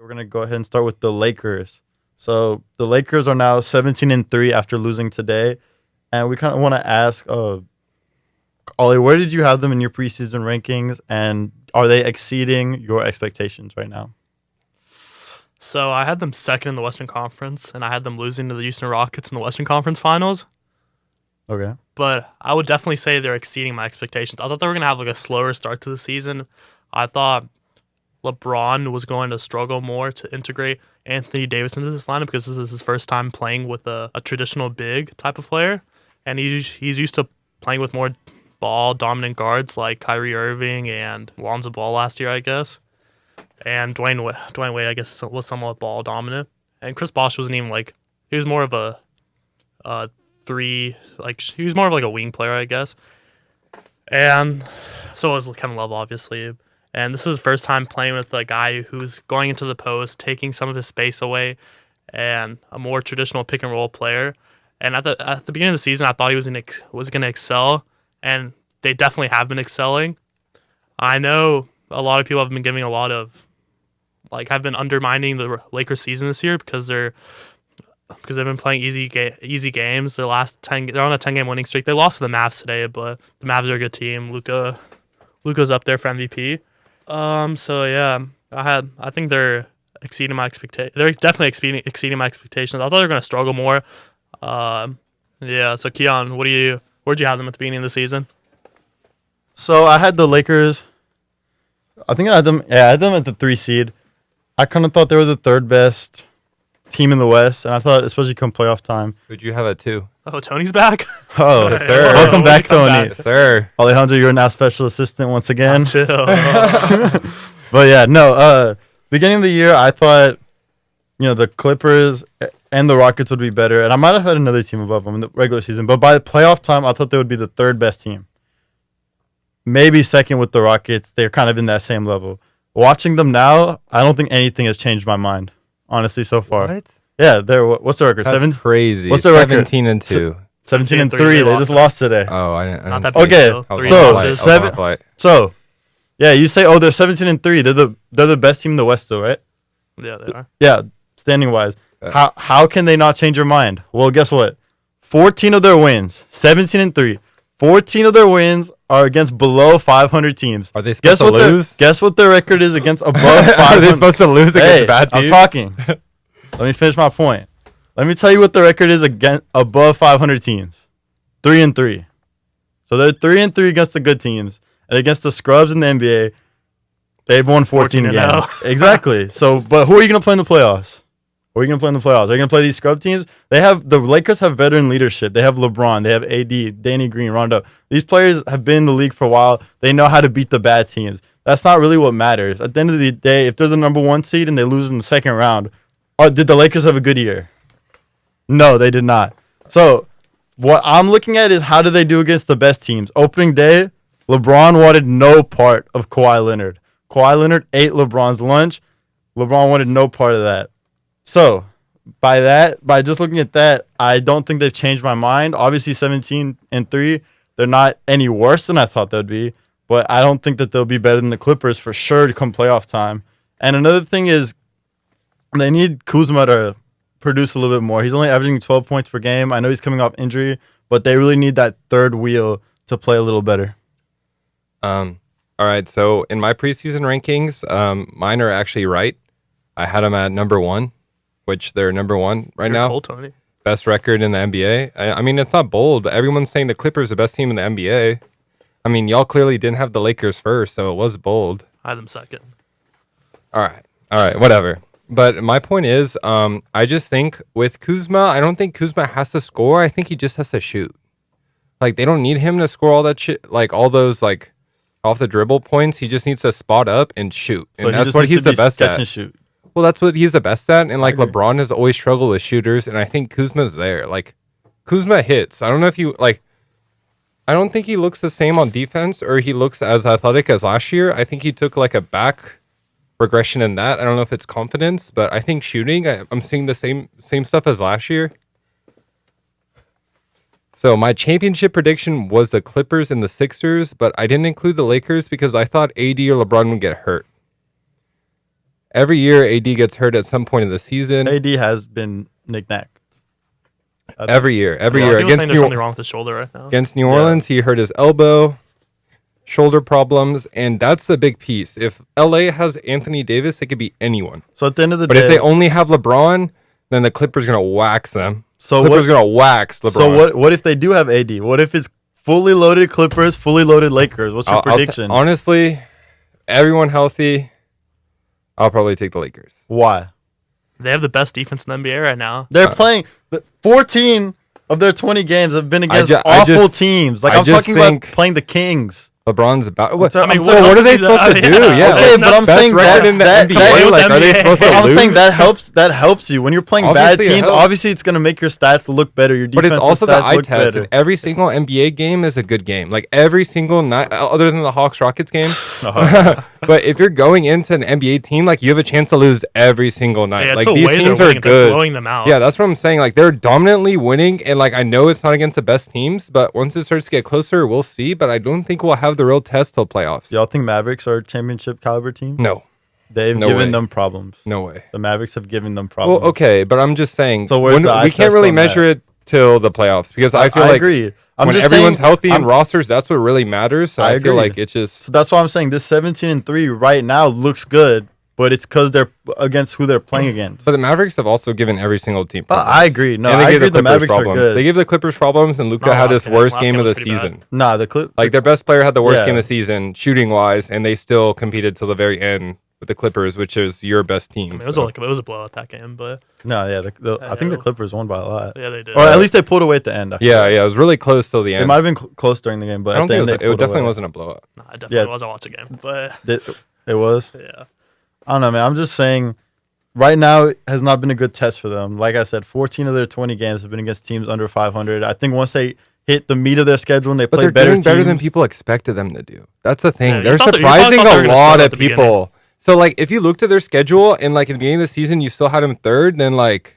We're gonna go ahead and start with the Lakers. So the Lakers are now 17-3 after losing today, and we kind of want to ask, Ollie, where did you have them in your preseason rankings, and are they exceeding your expectations right now? So I had them second in the Western Conference, and I had them losing to the Houston Rockets in the Western Conference Finals. Okay. But I would definitely say they're exceeding my expectations. I thought they were going to have like a slower start to the season. I thought LeBron was going to struggle more to integrate Anthony Davis into this lineup because this is his first time playing with a traditional big type of player. And he's used to playing with more ball-dominant guards like Kyrie Irving and Lonzo Ball last year, I guess. And Dwayne Wade, I guess, was somewhat ball-dominant. And Chris Bosh wasn't even like... He was more of a he was more of like a wing player, I guess. And so was Kevin Love, obviously. And this is his first time playing with a guy who's going into the post, taking some of his space away, and a more traditional pick and roll player. And at the beginning of the season, I thought he was going to excel, and they definitely have been excelling. I know a lot of people have been giving a lot of have been undermining the Lakers season this year because they've been playing easy games. They're on a 10-game winning streak. They lost to the Mavs today, but the Mavs are a good team. Luka's up there for MVP. So yeah, I think they're exceeding my expectations. They're definitely exceeding my expectations. I thought they were going to struggle more. Yeah. So Keon, where'd you have them at the beginning of the season? So I had the Lakers. I think I had them. Yeah, I had them at the 3 seed. I kind of thought they were the third best team in the West, and I thought, especially come playoff time. Who'd you have at 2? Oh, Tony's back. Oh, yes, sir. Welcome back, Tony. Yes, sir. Alejandro, you're now special assistant once again. Chill. But yeah, no. Beginning of the year, I thought, the Clippers and the Rockets would be better, and I might have had another team above them in the regular season. But by the playoff time, I thought they would be the third best team. Maybe second with the Rockets. They're kind of in that same level. Watching them now, I don't think anything has changed my mind, honestly, so far. What? Yeah, what's the record? That's crazy. What's the record? 17-2. 17-3. They just lost today. Oh, I didn't. Not that see big, Okay, though. 3 so losses. seven. So, yeah, you say, they're 17-3. They're the best team in the West, though, right? Yeah, they are. Yeah, standing wise. How can they not change your mind? Well, guess what? 14 of their wins, 17-3. 14 of their wins are against below 500 teams. Are they supposed to lose? Guess what their record is against above 500? Are they supposed to lose against bad teams? I'm talking. Let me finish my point. Let me tell you what the record is against above 500 teams. 3-3. So they're 3-3 against the good teams, and against the scrubs in the NBA, they've won 14 games. Exactly. So, but who are you going to play in the playoffs? Are you going to play these scrub teams? The Lakers have veteran leadership. They have LeBron. They have AD, Danny Green, Rondo. These players have been in the league for a while. They know how to beat the bad teams. That's not really what matters. At the end of the day, if they're the number 1 seed and they lose in the second round, did the Lakers have a good year? No, they did not. So what I'm looking at is how do they do against the best teams? Opening day, LeBron wanted no part of Kawhi Leonard. Kawhi Leonard ate LeBron's lunch. LeBron wanted no part of that. So, by just looking at that, I don't think they've changed my mind. Obviously, 17-3, they're not any worse than I thought they'd be, but I don't think that they'll be better than the Clippers for sure to come playoff time. And another thing is they need Kuzma to produce a little bit more. He's only averaging 12 points per game. I know he's coming off injury, but they really need that third wheel to play a little better. All right, so in my preseason rankings, mine are actually right. I had them at number 1. Which they're number 1 right now. Cold, Tony. Best record in the NBA. I mean, it's not bold, but everyone's saying the Clippers are the best team in the NBA. I mean, y'all clearly didn't have the Lakers first, so it was bold. I had them second. All right, whatever. But my point is, I just think with Kuzma, I don't think Kuzma has to score. I think he just has to shoot. Like, they don't need him to score all that shit, like all those like off the dribble points. He just needs to spot up and shoot, So and that's what he's the best catch at. and shoot. Well, that's what he's the best at, and like agree. LeBron has always struggled with shooters, and I think Kuzma's there. Like, Kuzma hits. I don't know if you like. I don't think he looks the same on defense, or he looks as athletic as last year. I think he took like a back regression in that. I don't know if it's confidence, but I think shooting, I'm seeing the same stuff as last year. So my championship prediction was the Clippers and the Sixers, but I didn't include the Lakers because I thought AD or LeBron would get hurt. Every year, AD gets hurt at some point of the season. AD has been knick-knacked. Every year People saying against there's something wrong with his shoulder right now. Against New Orleans, he hurt his elbow, shoulder problems, and that's the big piece. If LA has Anthony Davis, it could be anyone. So at the end of the But day, if they only have LeBron, then the Clippers are gonna wax them. So Clippers are gonna wax LeBron. So what if they do have AD? What if it's fully loaded Clippers, fully loaded Lakers? What's your prediction? Honestly, everyone healthy, I'll probably take the Lakers. Why? They have the best defense in the NBA right now. They're playing 14 of their 20 games have been against I awful just- teams. Like I I'm just talking about think- playing the Kings. LeBron's about. What, I mean, what are they else is he- supposed to do? yeah. Yeah, Okay, like, but I'm best saying record that- in the that- NBA. that- Like, are they NBA. supposed But to I'm lose? saying that helps you when you're playing Obviously, bad it teams. helps. Obviously, it's gonna make your stats look better. Your But defensive it's also the stats eye look test. better. And every single NBA game is a good game. Like every single night, other than the Hawks Rockets game. But if you're going into an NBA team, like you have a chance to lose every single night. Yeah, it's like the these way they're teams are winning. They're good. blowing them out. Yeah, that's what I'm saying. Like they're dominantly winning, and like I know it's not against the best teams, but once it starts to get closer, we'll see. But I don't think we'll have the real test till playoffs. Y'all think Mavericks are a championship caliber team? No, They've No given way. them problems. no way. The Mavericks have given them problems. Well, okay, but I'm just saying. So where's the eye we can't test really on measure that? it till the playoffs because I feel I like agree. I'm when just everyone's saying, healthy in I'm- rosters, that's what really matters. So I I feel agree. like it's just. So that's why I'm saying this 17-3 right now looks good, but it's because they're against who they're playing against. But the Mavericks have also given every single team. I problems. agree. No, And they I gave agree. The Clippers Mavericks are problems. good. They gave the Clippers problems, and Luka No, had his last game- worst last game game of the was pretty bad. season. Nah, the Clip. Like their best player had the worst Yeah. game of the season, shooting wise, and they still competed till the very end with the Clippers, which is your best team. I mean, it was so. like it was a blowout that game, but No, yeah. I think the Yeah. Clippers won by a lot, yeah, they did. or at least they pulled away at the end. I feel Yeah, like. yeah, it was really close till the It end. might have been close during the game, but I don't at the think end it, was, they it pulled definitely away. wasn't a blowout. Nah, it definitely Yeah. was. I watched the game, but It was. yeah, I don't know, man. I'm just saying. Right now, it has not been a good test for them. Like I said, 14 of their 20 games have been against teams under 500. I think once they hit the meat of their schedule and they But play they're better doing better than teams- people expected them to do. That's the thing. Yeah, you They're thought that- you probably surprising thought they were a gonna lot struggle of at the beginning. people. So, like, if you looked at their schedule and, like, in the beginning of the season, you still had them third, then, like...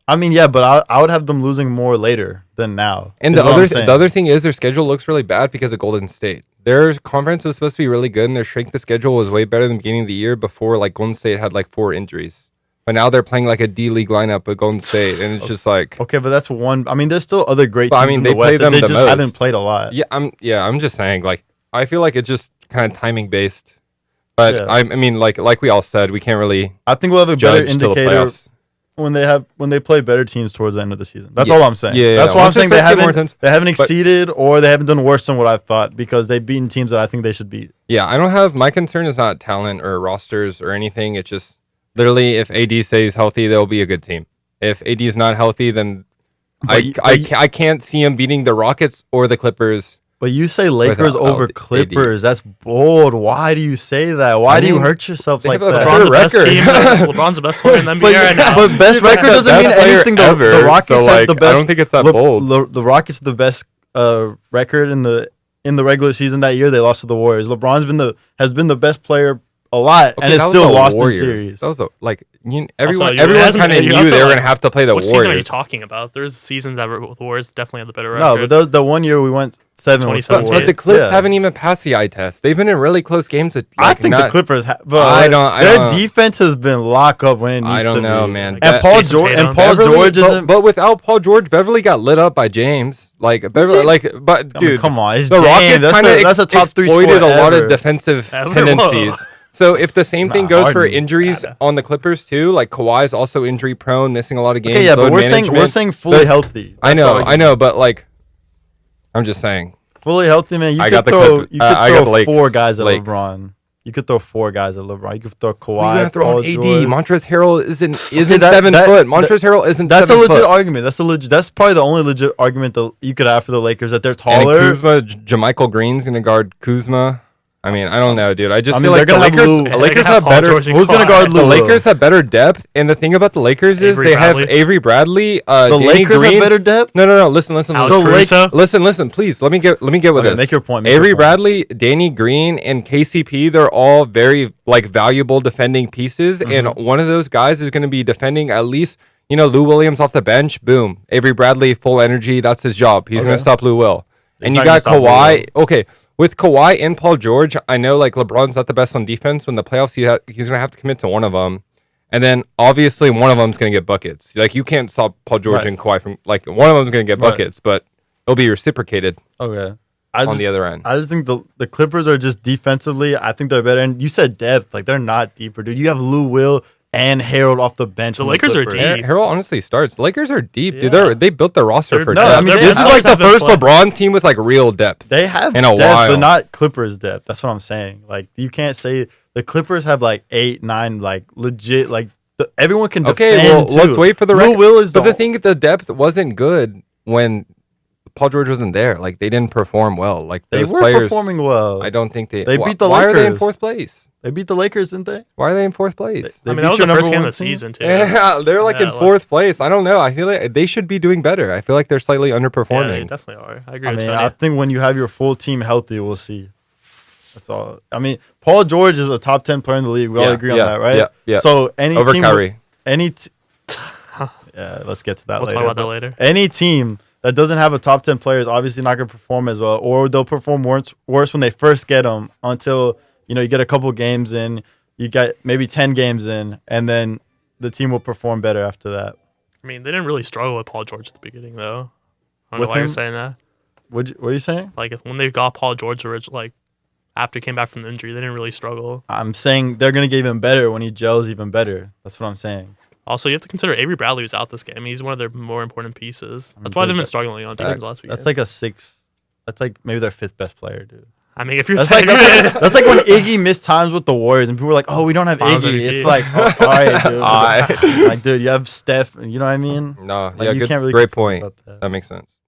I mean, yeah, but I would have them losing more later than now. And is the what I'm other saying. the other thing is their schedule looks really bad because of Golden State. Their conference was supposed to be really good, and their strength of schedule was way better than the beginning of the year before, like, Golden State had, like, 4 injuries. But now they're playing, like, a D-League lineup with Golden State, and it's just, like... Okay, but that's one. I mean, there's still other great But, teams I mean, in they the play West. them They the just most. haven't played a lot. I'm just saying, like, I feel like it's just kind of timing based. But Yeah. I mean, like we all said, we can't really I think we'll have a better judge till the indicator playoffs. when they play better teams towards the end of the season. That's Yeah. all I'm saying. Yeah, That's yeah. why I'm Once it saying they starts to get more haven't intense. they haven't But- exceeded or they haven't done worse than what I thought because they've beaten teams that I think they should beat. Yeah, I don't have my concern is not talent or rosters or anything. It's just literally if AD stays healthy, they'll be a good team. If AD is not healthy, then I can't see him beating the Rockets or the Clippers. But you say Lakers Without over AD. Clippers. That's bold. Why do you say that? Why I do you mean, hurt yourself they like have a that? better LeBron's the best record. team. LeBron's the best player in the NBA right now. But best record doesn't Best mean player anything. The ever, Rockets so, have like, the I best. don't think it's that bold. The Rockets have the best record in the regular season that year. They lost to the Warriors. LeBron's has been the best player a lot, and that it's was still the lost Warriors. in series. That was everyone it everyone hasn't kind of been- knew also, they were like, gonna have to play the Which Warriors. season are you talking about? There's seasons that the Warriors definitely have the better No, record. but the one year we went 7 with the 2017. But Warriors. the Clips Yeah. haven't even passed the eye test. They've been in really close games. With, I like, think not, the Clippers. But I don't Their know. defense has been lock up when it needs I don't to know, be. man. And That- Paul Jason George Tatum. and Paul Beverly- George but, isn't. but without Paul George, Beverly got lit up by James. Like Beverly, James- but I mean, dude, come on, it's the James. Rockets kind of That's a top 3 exploited scorer a lot ever. of defensive Ever? tendencies. So if the same thing goes for Harden. injuries on the Clippers too, like Kawhi's also injury prone, missing a lot of games. Okay, yeah, but load we're saying management. fully But- healthy. I That's know, the I know, but like, I'm just saying. fully healthy, man. You I could got the throw. Clippers. You could I got throw the Lakes. 4 guys at Lakes. LeBron. You could throw 4 guys at LeBron. You could throw Kawhi. You're gonna throw Paul on AD. George. Montrezl Harrell isn't that- 7 that- foot. Montrezl Harrell isn't. That's a 7 legit foot. argument. That's probably the only legit argument that you could have for the Lakers that they're And taller. Kuzma, JaMychal Green's gonna guard Kuzma. I mean, I don't know, dude. I just I feel mean, like the they're gonna have Lakers, Lou- the they're Lakers gonna have Paul better. George and Who's gonna Kawhi. guard The Lou? Lakers have better depth, and the thing about the Lakers is Avery they Bradley. have Avery Bradley, The Danny Lakers Green. have better depth. No. Listen. Alex The Lake- Caruso. Listen, please. Let me get with Okay, this. make your point, make your Avery point. Bradley, Danny Green, and KCP, they're all very like valuable defending pieces, and one of those guys is going to be defending at least. Lou Williams off the bench. Boom. Avery Bradley, full energy. That's his job. He's going Okay. to stop Lou Will. And not you gonna got stop Lou Kawhi. Okay. with Kawhi and Paul George, I know like LeBron's not the best on defense. When the playoffs, he's gonna have to commit to one of them, and then obviously one of them's gonna get buckets. Like you can't stop Paul George Right. and Kawhi from like one of them's gonna get Right. buckets, but it'll be reciprocated Okay. on the other end. I just think the Clippers are just defensively. I think they're better. And you said depth, like they're not deeper, dude. You have Lou Will and Harold off the bench. The from Lakers are Clippers. deep. Harold honestly starts. The Lakers are deep, dude. Yeah. They built their roster They're- for no, depth. I mean, This is they like the have been first playing. LeBron team with like real depth. They have in a depth, while. but not Clippers depth. That's what I'm saying. Like you can't say the Clippers have like 8, 9, like legit. Like everyone can Okay, defend. well, let's wait for the Lou record. Will is But the thing, the depth wasn't good when Paul George wasn't there. Like they didn't perform well. Like they those were players performing well. I don't think they. They beat the Why are they in Lakers. fourth place? They beat the Lakers, didn't they? Why are they in fourth place? They I mean, beat that was your the first number game one of the team? season too. Yeah, they're like Yeah, in fourth place. I don't know. I feel like they should be doing better. I feel like they're slightly Yeah, they underperforming. definitely are. I agree I with mean, Tony. I think when you have your full team healthy, we'll see. That's all. I mean, Paul George is a top 10 player in the league. We all agree on that, right? Yeah. So any Over team, Kyrie. Yeah, let's get to that We'll later. talk about that but later. Any team that doesn't have a top 10 player is obviously not going to perform as well, or they'll perform worse when they first get them until you get a couple games in, you get maybe 10 games in, and then the team will perform better after that. I mean, they didn't really struggle with Paul George at the beginning, though. I don't With know why you're him? saying that. What are you saying? Like when they got Paul George, like after he came back from the injury, they didn't really struggle. I'm saying they're going to get even better when he gels even better. That's what I'm saying. Also, you have to consider Avery Bradley was out this game. He's one of their more important pieces. That's mean, why they've dude, been struggling on defense the last few That's games. like a 6. That's like maybe their 5th best player, dude. I mean, if you're That's saying like that's like when Iggy missed times with the Warriors, and people were like, "Oh, we don't have Finals Iggy." MVP. It's like, oh, all right, dude. Alright. Like, dude, you have Steph. You know what I mean? No, Like, yeah, you good, can't really great complain point. about that. That makes sense.